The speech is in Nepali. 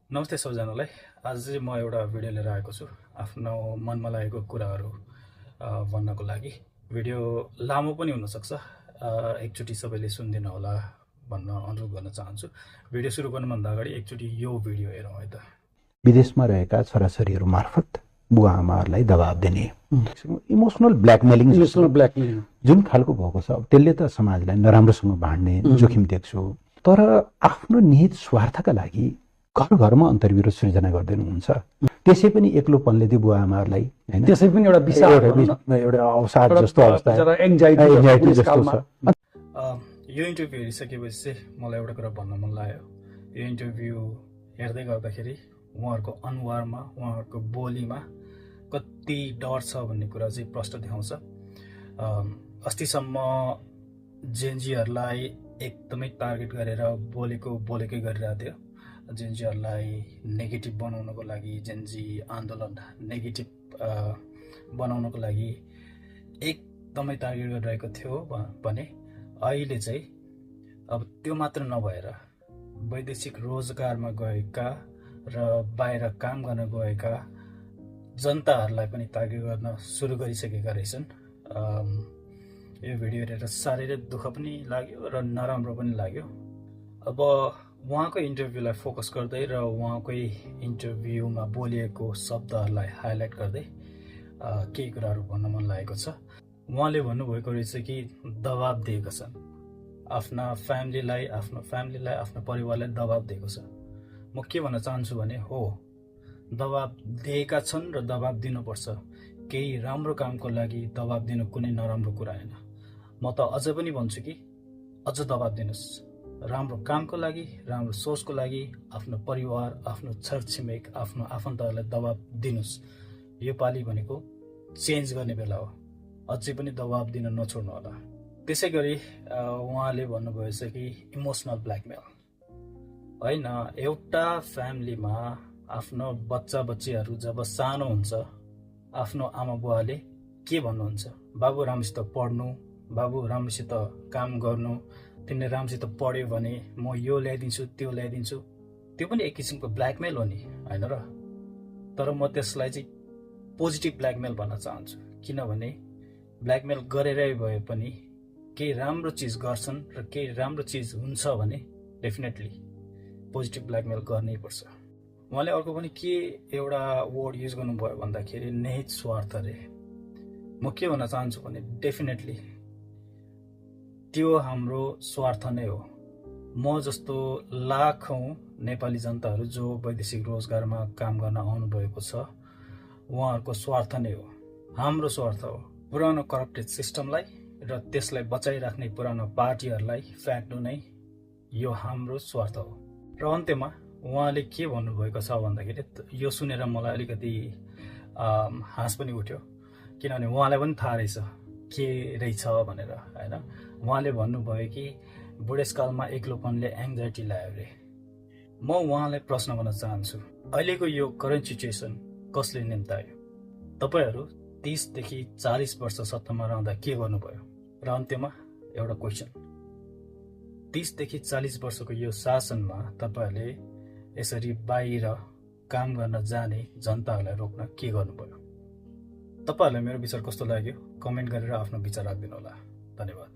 नमस्ते सबजनालाई। आज चाहिँ म एउटा भिडियो लिएर आएको छु आफ्नो मनमा लागेको कुराहरू भन्नको लागि। भिडियो लामो पनि हुनसक्छ, एकचोटि सबैले सुनिदिनु होला भन्न अनुरोध गर्न चाहन्छु। भिडियो सुरु गर्नुभन्दा अगाडि एकचोटि यो भिडियो हेरौँ है त। विदेशमा रहेका छोराछोरीहरू मार्फत बुवा आमाहरूलाई दबाब दिने इमोसनल ब्ल्याकमेलिङ जुन खालको भएको छ, त्यसले त समाजलाई नराम्रोसँग बाँड्ने जोखिम देख्छु। तर आफ्नो निहित स्वार्थका लागि घर घरमा अन्तर्विरोध सृजना गर्दैन हुन्छ। त्यसै पनि एक्लोपनले त्यो बुवा आमाहरूलाई हैन, त्यसै पनि एउटा अवसाद जस्तो अवस्था, एङ्जाइटी जस्तो छ। यो इन्टरभ्यू हेरिसकेपछि चाहिँ मलाई एउटा कुरा भन्न मन लाग्यो। यो इन्टरभ्यू हेर्दै गर्दाखेरि उहाँहरूको अनुहारमा, उहाँहरूको बोलीमा कति डर छ भन्ने कुरा चाहिँ प्रष्ट देखाउँछ। अस्तिसम्म जेनजीहरूलाई एकदमै टार्गेट गरेर बोलेकै गरिरहेको थियो। जेनजीहरूलाई नेगेटिभ बनाउनको लागि, जेनजी आन्दोलन नेगेटिभ बनाउनको लागि एकदमै टार्गेट गरिरहेको थियो भने अहिले चाहिँ अब त्यो मात्र नभएर वैदेशिक रोजगारमा गएका र बाहिर काम गर्न गएका जनताहरूलाई पनि टार्गेट गर्न सुरु गरिसकेका रहेछन्। यो भिडियो हेरेर साह्रै दुःख पनि लाग्यो र नराम्रो पनि लाग्यो। अब उहाँको इन्टरभ्यूलाई फोकस गर्दै र उहाँकै इन्टरभ्यूमा बोलिएको शब्दहरूलाई हाइलाइट गर्दै केही कुराहरू भन्न मन लागेको छ। उहाँले भन्नुभएको रहेछ कि दबाब दिएका छन्, आफ्नो फ्यामिलीलाई, आफ्नो परिवारलाई दबाब दिएको छ। म के भन्न चाहन्छु भने, हो, दबाब दिएका छन् र दबाब दिनुपर्छ। केही राम्रो कामको लागि दबाब दिनु कुनै नराम्रो कुरा होइन। म त अझ पनि भन्छु कि अझ दबाब दिनुहोस्। राम्रो कामको लागि, राम्रो सोचको लागि आफ्नो परिवार, आफ्नो छरछिमेक, आफ्नो आफन्तहरूलाई दबाब दिनुहोस्। यो पालि भनेको चेन्ज गर्ने बेला हो। अझै पनि दबाब दिन नछोड्नु होला। त्यसै गरी उहाँले भन्नुभएछ कि इमोसनल ब्ल्याकमेल होइन। एउटा फ्यामिलीमा आफ्नो बच्चाबच्चीहरू जब सानो हुन्छ, आफ्नो आमा बुवाले के भन्नुहुन्छ? बाबु राम्रोसित पढ्नु, बाबु राम्रोसित काम गर्नु, तिमीले राम्रोसित पढ्यो भने म यो ल्याइदिन्छु, त्यो ल्याइदिन्छु। त्यो पनि एक किसिमको ब्ल्याकमेल हो नि, होइन र? तर म त्यसलाई चाहिँ पोजिटिभ ब्ल्याकमेल भन्न चाहन्छु। किनभने ब्ल्याकमेल गरेरै भए पनि केही राम्रो चिज गर्छन् र केही राम्रो चिज हुन्छ भने डेफिनेटली पोजिटिभ ब्ल्याकमेल गर्नै पर्छ। उहाँले अर्को पनि के एउटा वर्ड युज गर्नुभयो भन्दाखेरि निहित स्वार्थ रे। म के भन्न चाहन्छु भने डेफिनेटली त्यो हाम्रो स्वार्थ नै हो। म जस्तो लाखौँ नेपाली जनताहरू जो वैदेशिक रोजगारमा काम गर्न आउनुभएको छ, उहाँहरूको स्वार्थ नै हो, हाम्रो स्वार्थ हो। पुरानो करप्टेड सिस्टमलाई र त्यसलाई बचाइराख्ने पुरानो पार्टीहरूलाई फ्याँक्नु नै यो हाम्रो स्वार्थ हो। र अन्त्यमा उहाँले के भन्नुभएको छ भन्दाखेरि यो सुनेर मलाई अलिकति हाँस पनि उठ्यो। किनभने उहाँलाई पनि थाहा रहेछ के रहेछ भनेर, होइन? उहाँले भन्नुभयो कि बुढेसकालमा एक्लोपनले एङ्जाइटी ल्यायो अरे। म उहाँलाई प्रश्न गर्न चाहन्छु, अहिलेको यो करेन्ट सिचुएसन कसले निम्तायो? तपाईँहरू 30 देखि 40 वर्ष सत्तामा रहँदा के गर्नुभयो? र अन्त्यमा एउटा क्वेसन, 30 देखि 40 वर्षको यो शासनमा तपाईँहरूले यसरी बाहिर काम गर्न जाने जनताहरूलाई रोक्न के गर्नुभयो? तपाईँहरूलाई मेरो विचार कस्तो लाग्यो? कमेन्ट गरेर आफ्नो विचार राखिदिनु होला। धन्यवाद।